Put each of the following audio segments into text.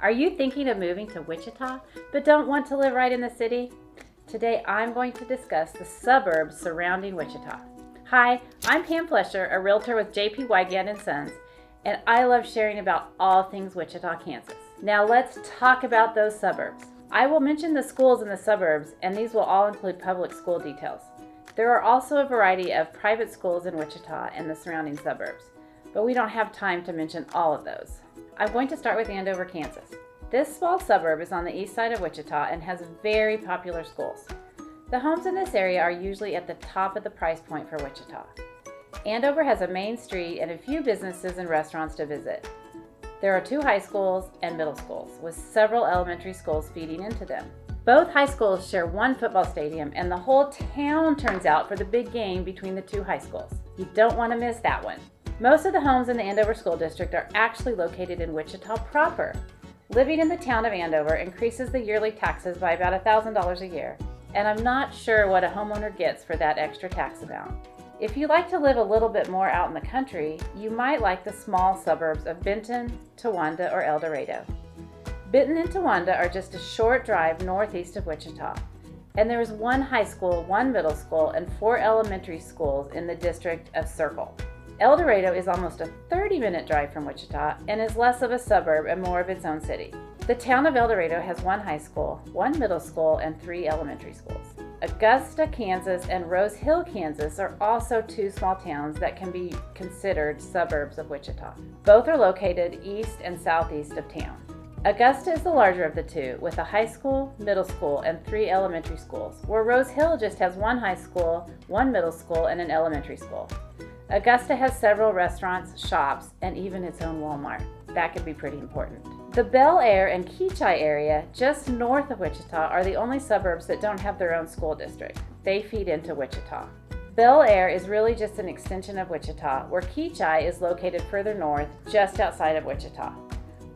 Are you thinking of moving to Wichita but don't want to live right in the city? Today I'm going to discuss the suburbs surrounding Wichita. Hi, I'm Pam Flesher, a realtor with J.P. Wygand & Sons, and I love sharing about all things Wichita, Kansas. Now let's talk about those suburbs. I will mention the schools in the suburbs, and these will all include public school details. There are also a variety of private schools in Wichita and the surrounding suburbs, but we don't have time to mention all of those. I'm going to start with Andover, Kansas. This small suburb is on the east side of Wichita and has very popular schools. The homes in this area are usually at the top of the price point for Wichita. Andover has a main street and a few businesses and restaurants to visit. There are 2 high schools and middle schools, with several elementary schools feeding into them. Both high schools share one football stadium, and the whole town turns out for the big game between the 2 high schools. You don't want to miss that one. Most of the homes in the Andover School District are actually located in Wichita proper. Living in the town of Andover increases the yearly taxes by about $1,000 a year, and I'm not sure what a homeowner gets for that extra tax amount. If you like to live a little bit more out in the country, you might like the small suburbs of Benton, Towanda, or El Dorado. Benton and Towanda are just a short drive northeast of Wichita, and there is 1 high school, 1 middle school, and 4 elementary schools in the district of Circle. El Dorado is almost a 30-minute drive from Wichita and is less of a suburb and more of its own city. The town of El Dorado has 1 high school, 1 middle school, and 3 elementary schools. Augusta, Kansas, and Rose Hill, Kansas are also 2 small towns that can be considered suburbs of Wichita. Both are located east and southeast of town. Augusta is the larger of the 2, with a high school, middle school, and 3 elementary schools, where Rose Hill just has 1 high school, 1 middle school, and an elementary school. Augusta has several restaurants, shops, and even its own Walmart. That could be pretty important. The Bel Air and Keachai area, just north of Wichita, are the only suburbs that don't have their own school district. They feed into Wichita. Bel Air is really just an extension of Wichita, where Keachai is located further north, just outside of Wichita.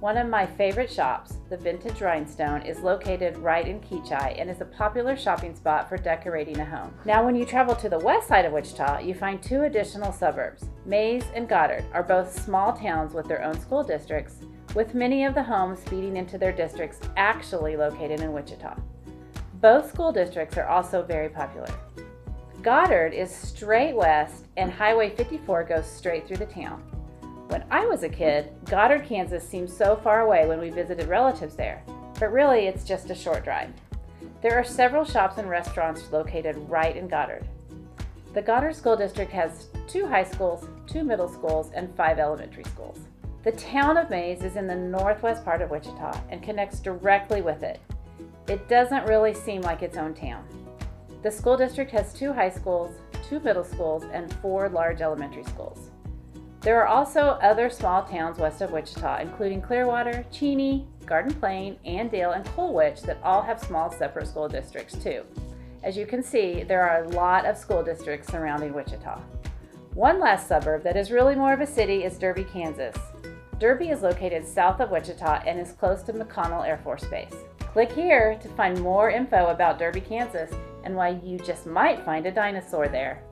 One of my favorite shops, the Vintage Rhinestone, is located right in Keachai and is a popular shopping spot for decorating a home. Now, when you travel to the west side of Wichita, you find 2 additional suburbs. Maize and Goddard are both small towns with their own school districts, with many of the homes feeding into their districts actually located in Wichita. Both school districts are also very popular. Goddard is straight west, and Highway 54 goes straight through the town. When I was a kid, Goddard, Kansas seemed so far away when we visited relatives there, but really it's just a short drive. There are several shops and restaurants located right in Goddard. The Goddard School District has 2 high schools, 2 middle schools, and 5 elementary schools. The town of Maize is in the northwest part of Wichita and connects directly with it. It doesn't really seem like its own town. The school district has 2 high schools, 2 middle schools, and 4 large elementary schools. There are also other small towns west of Wichita, including Clearwater, Cheney, Garden Plain, Andale, and Colwich that all have small separate school districts too. As you can see, there are a lot of school districts surrounding Wichita. One last suburb that is really more of a city is Derby, Kansas. Derby is located south of Wichita and is close to McConnell Air Force Base. Click here to find more info about Derby, Kansas, and why you just might find a dinosaur there.